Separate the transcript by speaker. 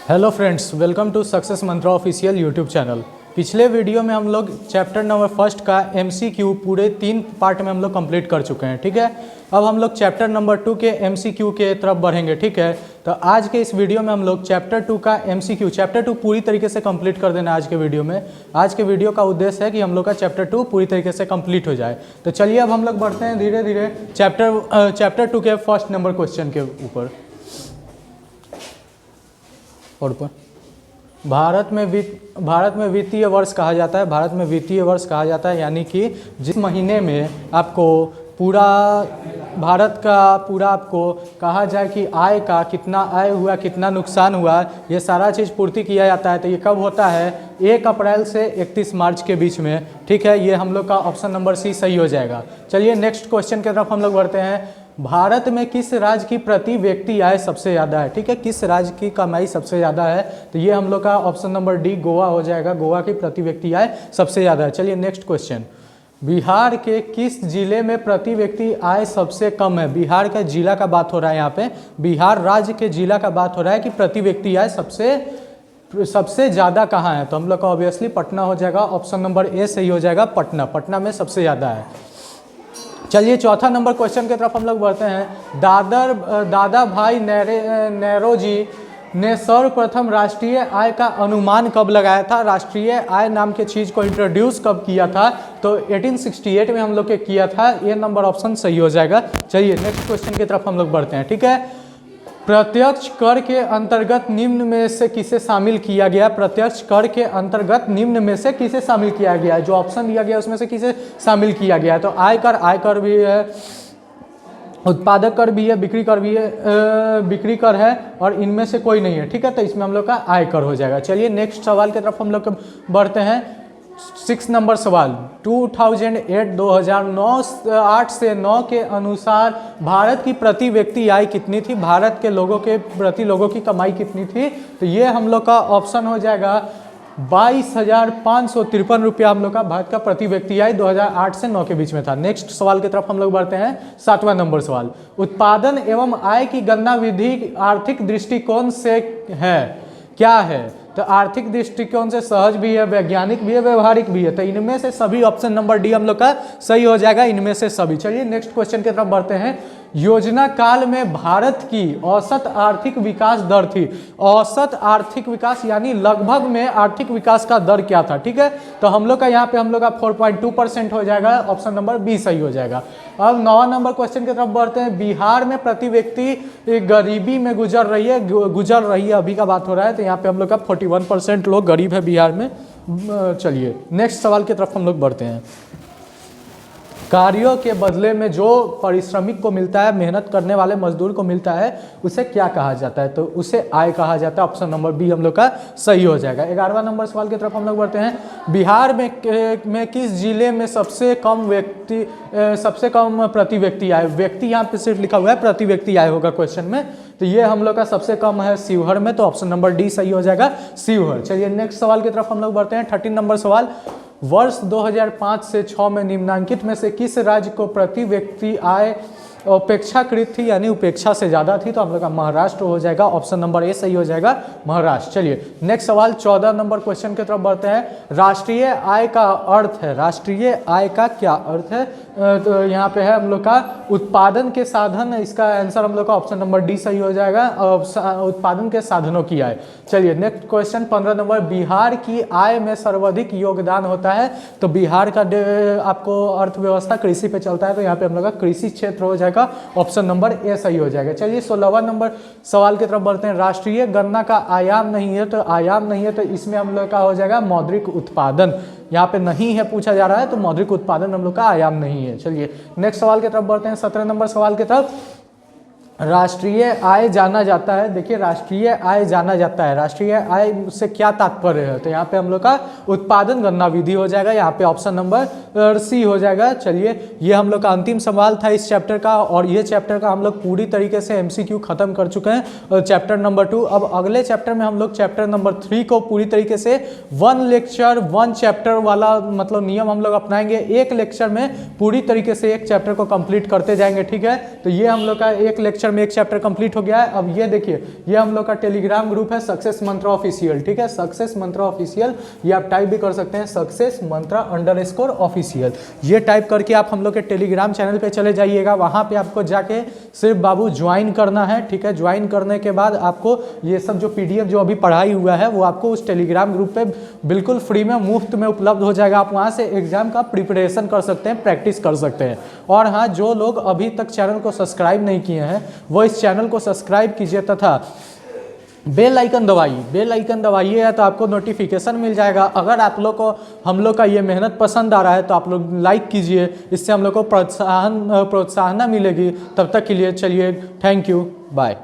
Speaker 1: Hello friends, welcome to success Mantra official YouTube channel. पिछले video में हम लोग चैप्टर नंबर फर्स्ट का एमसीक्यू पूरे 3 पार्ट में हम लोग कंप्लीट कर चुके हैं। ठीक है, अब हम लोग चैप्टर नंबर 2 के एमसीक्यू के तरफ बढ़ेंगे। ठीक है, तो आज के इस वीडियो में हम लोग चैप्टर 2 का एमसीक्यू चैप्टर 2 पूरी तरीके से कंप्लीट कर देना। आज के वीडियो में आज के वीडियो का उद्देश्य है कि हम लोग का चैप्टर 2 पूरी तरीके से कंप्लीट हो जाए। तो चलिए अब हम लोग बढ़ते हैं धीरे धीरे चैप्टर 2 के फर्स्ट नंबर क्वेश्चन के ऊपर। भारत में वित्तीय वर्ष कहा जाता है। भारत में वित्तीय वर्ष कहा जाता है यानी कि जिस महीने में आपको पूरा भारत का पूरा आपको कहा जाए कि आय का कितना आय हुआ, कितना नुकसान हुआ, ये सारा चीज़ पूर्ति किया जाता है। तो ये कब होता है? 1 अप्रैल से 31 मार्च के बीच में। ठीक है, ये हम लोग का ऑप्शन नंबर सी सही हो जाएगा। चलिए नेक्स्ट क्वेश्चन की तरफ हम लोग बढ़ते हैं। भारत में किस राज्य की प्रति व्यक्ति आय सबसे ज़्यादा है? ठीक है, किस राज्य की कमाई सबसे ज़्यादा है? तो ये हम लोग का ऑप्शन नंबर डी गोवा हो जाएगा। गोवा की प्रति व्यक्ति आय सबसे ज़्यादा है। चलिए नेक्स्ट क्वेश्चन। बिहार के किस जिले में प्रति व्यक्ति आय सबसे कम है? बिहार का जिला का बात हो रहा है यहाँ पे। बिहार राज्य के जिला का बात हो रहा है कि प्रति व्यक्ति आय सबसे ज़्यादा कहाँ है? तो हम लोग का ऑब्वियसली पटना हो जाएगा। ऑप्शन नंबर ए सही हो जाएगा। पटना में सबसे ज़्यादा है। चलिए चौथा नंबर क्वेश्चन की तरफ हम लोग बढ़ते हैं। दादा भाई नेरोजी ने सर्वप्रथम राष्ट्रीय आय का अनुमान कब लगाया था? राष्ट्रीय आय नाम के चीज़ को इंट्रोड्यूस कब किया था? तो 1868 में हम लोग के किया था। ये नंबर ऑप्शन सही हो जाएगा। चलिए नेक्स्ट क्वेश्चन की तरफ हम लोग बढ़ते हैं। ठीक है, प्रत्यक्ष कर के अंतर्गत निम्न में से किसे शामिल किया गया? प्रत्यक्ष कर के अंतर्गत निम्न में से किसे शामिल किया गया है? जो ऑप्शन दिया गया उसमें से किसे शामिल किया गया है? तो आयकर भी है, उत्पादक कर भी है, बिक्री कर है और इनमें से कोई नहीं है। ठीक है, तो इसमें हम लोग का आयकर हो जाएगा। चलिए नेक्स्ट सवाल की तरफ हम लोग बढ़ते हैं। 6 नंबर सवाल। 2008 से 9 के अनुसार भारत की प्रति व्यक्ति आय कितनी थी? भारत के लोगों की कमाई कितनी थी? तो ये हम लोग का ऑप्शन हो जाएगा 22,553 रुपया हम लोग का भारत का प्रति व्यक्ति आय 2008 से 9 के बीच में था। नेक्स्ट सवाल की तरफ हम लोग बढ़ते हैं। 7वां नंबर सवाल। उत्पादन एवं आय की गणना विधि आर्थिक दृष्टिकोण से है, क्या है? तो आर्थिक दृष्टिकोण से सहज भी है, वैज्ञानिक भी है, व्यवहारिक भी है। तो इनमें से सभी ऑप्शन नंबर डी हम लोग का सही हो जाएगा। इनमें से सभी। चलिए नेक्स्ट क्वेश्चन की तरफ बढ़ते हैं। योजना काल में भारत की औसत आर्थिक विकास दर थी। औसत आर्थिक विकास यानी लगभग में आर्थिक विकास का दर क्या था? ठीक है, तो हम लोग का यहाँ पे हम लोग का 4.2% हो जाएगा। ऑप्शन नंबर बी सही हो जाएगा। अब 9वां नंबर क्वेश्चन की तरफ बढ़ते हैं। बिहार में प्रति व्यक्ति गरीबी में गुजर रही है, अभी का बात हो रहा है। तो यहाँ पे हम लोग का 41% लोग गरीब है बिहार में। चलिए नेक्स्ट सवाल की तरफ हम लोग बढ़ते हैं। कार्यों के बदले में जो पारिश्रमिक को मिलता है, मेहनत करने वाले मजदूर को मिलता है, उसे क्या कहा जाता है? तो उसे आय कहा जाता है। ऑप्शन नंबर बी हम लोग का सही हो जाएगा। 11वां नंबर सवाल की तरफ हम लोग बढ़ते हैं। बिहार में किस जिले में सबसे कम प्रति व्यक्ति आय? व्यक्ति यहाँ पे सिर्फ लिखा हुआ है, प्रति व्यक्ति आय होगा क्वेश्चन में। तो ये हम लोग का सबसे कम है शिवहर में। तो ऑप्शन नंबर डी सही हो जाएगा, शिवहर। चलिए नेक्स्ट सवाल की तरफ हम लोग बढ़ते हैं। 13 नंबर सवाल। वर्ष 2005 से 6 में निम्नलिखित में से किस राज्य को प्रति व्यक्ति आय अपेक्षाकृत थी यानी उपेक्षा से ज़्यादा थी? तो हम लोग का महाराष्ट्र हो जाएगा। ऑप्शन नंबर ए सही हो जाएगा, महाराष्ट्र। चलिए नेक्स्ट सवाल 14 नंबर क्वेश्चन की तरफ बढ़ते हैं। राष्ट्रीय आय का अर्थ है, राष्ट्रीय आय का क्या अर्थ है? तो यहाँ पे है हम लोग का उत्पादन के साधन। इसका आंसर हम लोग का ऑप्शन नंबर डी सही हो जाएगा, उत्पादन के साधनों की आय। चलिए नेक्स्ट क्वेश्चन 15 नंबर। बिहार की आय में सर्वाधिक योगदान होता है। तो बिहार का आपको अर्थव्यवस्था कृषि पे चलता है। तो यहाँ पे हम लोग का कृषि क्षेत्र हो जाएगा। ऑप्शन नंबर ए सही हो जाएगा। चलिए 16वां नंबर सवाल की तरफ बढ़ते हैं। राष्ट्रीय गणना का आयाम नहीं है। तो आयाम नहीं है तो इसमें हम लोग का हो जाएगा मौद्रिक उत्पादन। यहाँ पे नहीं है पूछा जा रहा है, तो मौद्रिक उत्पादन हम लोग का आयाम नहीं है। चलिए नेक्स्ट सवाल की तरफ बढ़ते हैं। 17 नंबर सवाल की तरफ। राष्ट्रीय आय जाना जाता है। देखिए राष्ट्रीय आय जाना जाता है, राष्ट्रीय आय से क्या तात्पर्य है? तो यहाँ पे हम लोग का उत्पादन गणना विधि हो जाएगा। यहाँ पे ऑप्शन नंबर सी हो जाएगा। चलिए ये हम लोग का अंतिम सवाल था इस चैप्टर का, और ये चैप्टर का हम लोग पूरी तरीके से एमसीक्यू खत्म कर चुके हैं। Chapter number 2। अब अगले चैप्टर में हम लोग चैप्टर नंबर 3 को पूरी तरीके से 1 लेक्चर 1 चैप्टर वाला मतलब नियम हम लोग अपनाएंगे। एक लेक्चर में पूरी तरीके से एक चैप्टर को कंप्लीट करते जाएंगे। ठीक है, तो ये हम लोग का एक लेक्चर चैप्टर में एक चैप्टर कंप्लीट हो गया है। अब ये देखिए, ये हम लोग का टेलीग्राम ग्रुप है सक्सेस मंत्रा ऑफिशियल, ठीक है, सक्सेस मंत्रा ऑफिशियल, ये आप टाइप भी कर सकते हैं सक्सेस मंत्रा _ऑफिशियल। ये टाइप करके आप हम लोग के टेलीग्राम चैनल पे चले जाइएगा, वहाँ पे आपको जाके सिर्फ बाबू ज्वाइन करना है, ठीक है। ज्वाइन करने के बाद आपको ये सब जो PDF जो अभी पढ़ाई हुआ है वो आपको उस टेलीग्राम ग्रुप पे बिल्कुल फ्री में मुफ्त में उपलब्ध हो जाएगा। आप वहाँ से एग्जाम का प्रिपरेशन कर सकते हैं, प्रैक्टिस कर सकते हैं। और हाँ, जो लोग अभी तक चैनल को सब्सक्राइब नहीं किए हैं वो इस चैनल को सब्सक्राइब कीजिए तथा बेल आइकन दबाइए, बेल आइकन दबाइए तो आपको नोटिफिकेशन मिल जाएगा। अगर आप लोग को हम लोग का ये मेहनत पसंद आ रहा है तो आप लोग लाइक कीजिए, इससे हम लोग को प्रोत्साहन मिलेगी। तब तक के लिए चलिए, थैंक यू, बाय।